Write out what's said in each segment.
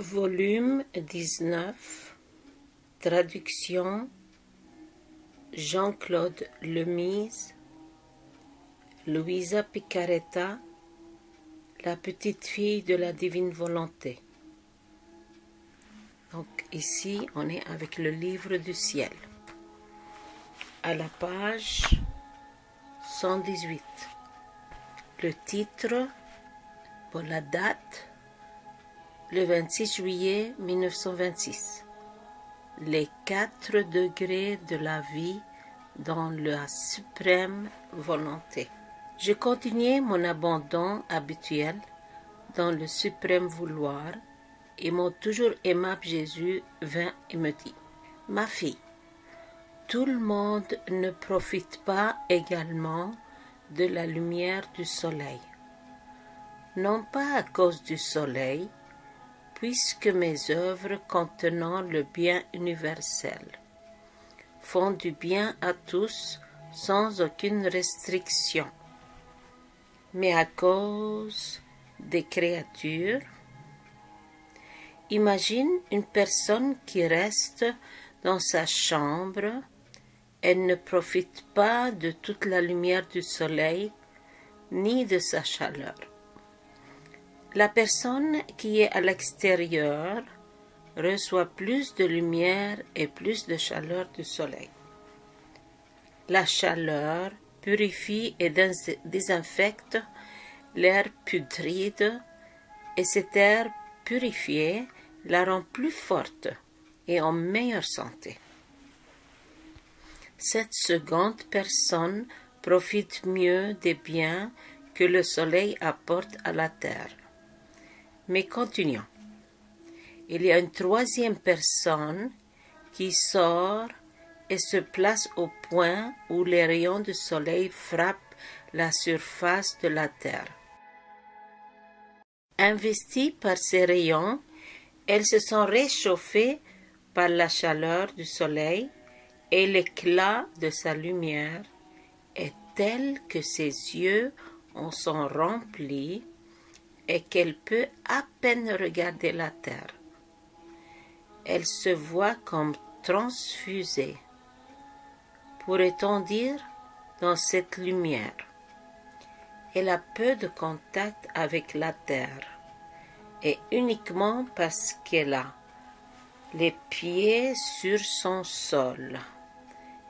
Volume 19, traduction Jean-Claude Lemise, Louisa Picaretta, la petite fille de la divine volonté. Donc ici, on est avec le livre du ciel. À la page 118. Le titre, pour la date, le 26 juillet 1926. Les 4 degrés de la vie dans la suprême volonté. Je continuais mon abandon habituel dans le suprême vouloir et mon toujours aimable Jésus vint et me dit: Ma fille, tout le monde ne profite pas également de la lumière du soleil. Non pas à cause du soleil, puisque mes œuvres contenant le bien universel font du bien à tous sans aucune restriction, mais à cause des créatures. Imagine une personne qui reste dans sa chambre. Elle ne profite pas de toute la lumière du soleil, ni de sa chaleur. La personne qui est à l'extérieur reçoit plus de lumière et plus de chaleur du soleil. La chaleur purifie et désinfecte l'air putride, et cet air purifié la rend plus forte et en meilleure santé. Cette seconde personne profite mieux des biens que le soleil apporte à la terre. Mais continuons. Il y a une troisième personne qui sort et se place au point où les rayons du soleil frappent la surface de la terre. Investies par ces rayons, elles se sont réchauffées par la chaleur du soleil et l'éclat de sa lumière est tel que ses yeux en sont remplis et qu'elle peut à peine regarder la terre. Elle se voit comme transfusée, pourrait-on dire, dans cette lumière. Elle a peu de contact avec la terre, et uniquement parce qu'elle a les pieds sur son sol,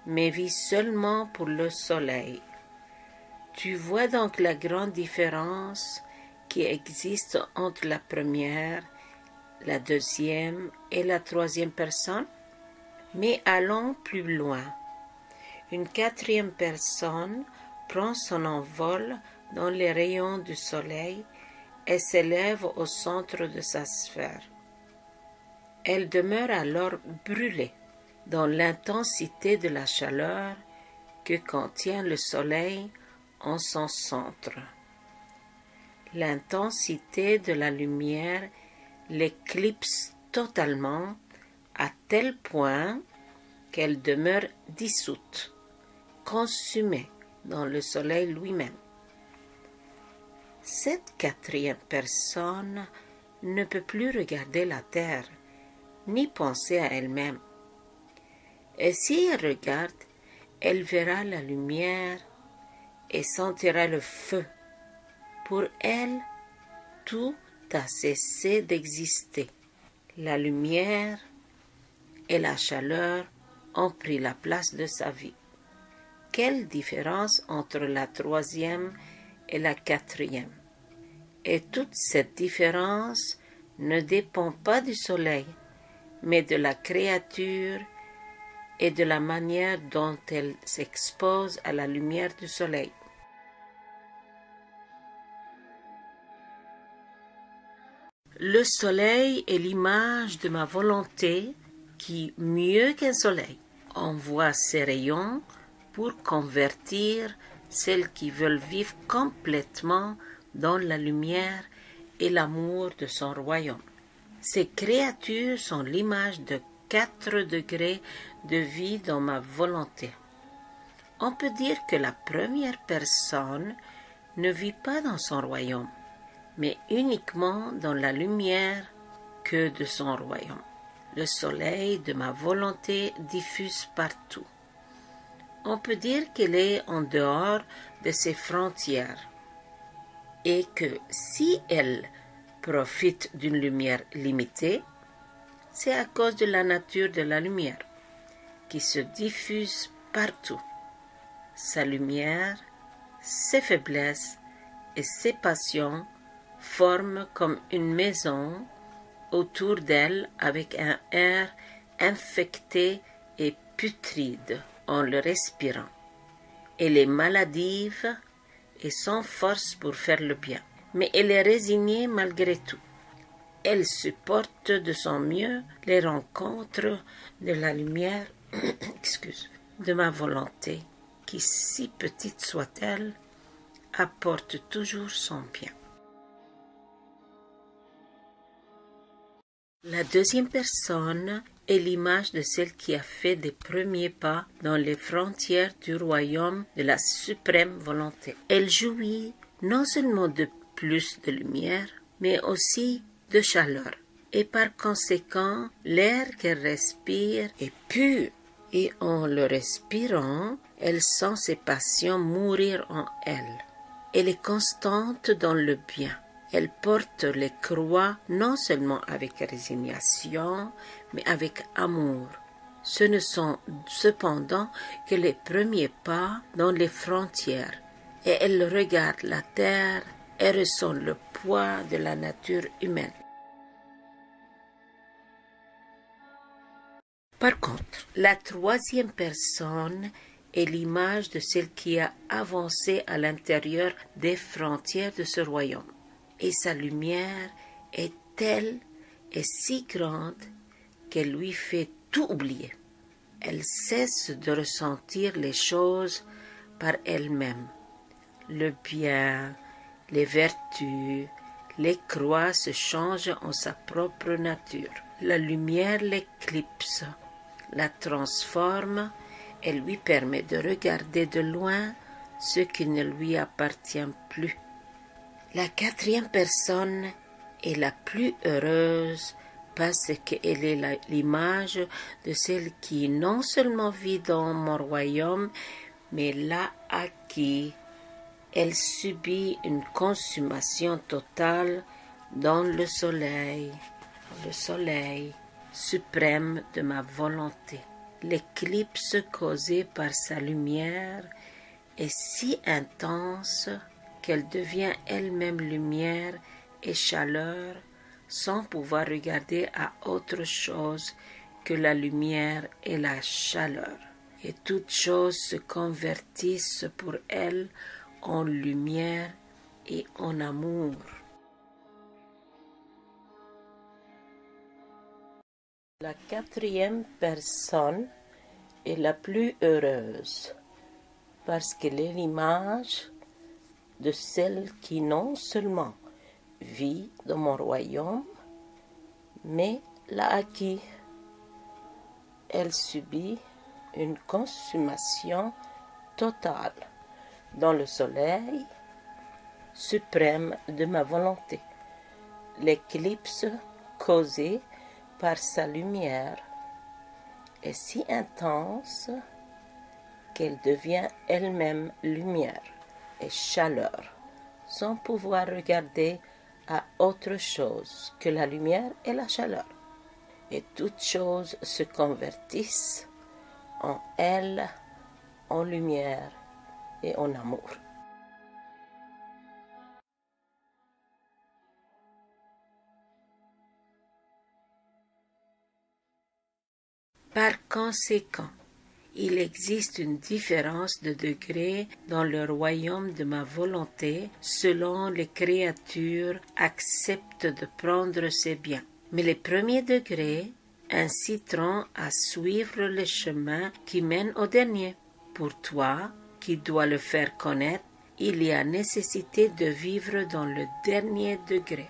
mais vit seulement pour le soleil. Tu vois donc la grande différence qui existe entre la première, la deuxième et la troisième personne? Mais allons plus loin. Une quatrième personne prend son envol dans les rayons du soleil et s'élève au centre de sa sphère. Elle demeure alors brûlée dans l'intensité de la chaleur que contient le soleil en son centre. L'intensité de la lumière l'éclipse totalement à tel point qu'elle demeure dissoute, consumée dans le soleil lui-même. Cette quatrième personne ne peut plus regarder la terre, ni penser à elle-même. Et si elle regarde, elle verra la lumière et sentira le feu. Pour elle, tout a cessé d'exister. La lumière et la chaleur ont pris la place de sa vie. Quelle différence entre la troisième et la quatrième! Et toute cette différence ne dépend pas du soleil, mais de la créature et de la manière dont elle s'expose à la lumière du soleil. Le soleil est l'image de ma volonté qui, mieux qu'un soleil, envoie ses rayons pour convertir celles qui veulent vivre complètement dans la lumière et l'amour de son royaume. Ces créatures sont l'image de 4 degrés de vie dans ma volonté. On peut dire que la première personne ne vit pas dans son royaume, mais uniquement dans la lumière que de son royaume. Le soleil de ma volonté diffuse partout. On peut dire qu'elle est en dehors de ses frontières et que si elle profite d'une lumière limitée, c'est à cause de la nature de la lumière qui se diffuse partout. Sa lumière, ses faiblesses et ses passions forment comme une maison autour d'elle avec un air infecté et putride en le respirant. Elle est maladive et sans force pour faire le bien, mais elle est résignée malgré tout. Elle supporte de son mieux les rencontres de la lumière de ma volonté, qui, si petite soit-elle, apporte toujours son bien. La deuxième personne est l'image de celle qui a fait des premiers pas dans les frontières du royaume de la suprême volonté. Elle jouit non seulement de plus de lumière, mais aussi de chaleur. Et par conséquent, l'air qu'elle respire est pur. Et en le respirant, elle sent ses passions mourir en elle. Elle est constante dans le bien. Elle porte les croix non seulement avec résignation, mais avec amour. Ce ne sont cependant que les premiers pas dans les frontières, et elle regarde la terre et ressent le poids de la nature humaine. Par contre, la troisième personne est l'image de celle qui a avancé à l'intérieur des frontières de ce royaume. Et sa lumière est telle et si grande qu'elle lui fait tout oublier. Elle cesse de ressentir les choses par elle-même. Le bien, les vertus, les croix se changent en sa propre nature. La lumière l'éclipse, la transforme et lui permet de regarder de loin ce qui ne lui appartient plus. La quatrième personne est la plus heureuse parce qu'elle est l'image de celle qui non seulement vit dans mon royaume, mais l'a acquis. Elle subit une consommation totale dans le soleil suprême de ma volonté. L'éclipse causée par sa lumière est si intense qu'elle devient elle-même lumière et chaleur sans pouvoir regarder à autre chose que la lumière et la chaleur. Et toutes choses se convertissent pour elle en lumière et en amour. La quatrième personne est la plus heureuse parce qu'elle est l'image de celle qui non seulement vit dans mon royaume, mais l'a acquis. Elle subit une consommation totale dans le soleil suprême de ma volonté. L'éclipse causée par sa lumière est si intense qu'elle devient elle-même lumière et chaleur, sans pouvoir regarder à autre chose que la lumière et la chaleur. Et toutes choses se convertissent en elle, en lumière et en amour. Par conséquent, il existe une différence de degré dans le royaume de ma volonté selon les créatures acceptent de prendre ces biens. Mais les premiers degrés inciteront à suivre le chemin qui mène au dernier. Pour toi, qui dois le faire connaître, il y a nécessité de vivre dans le dernier degré.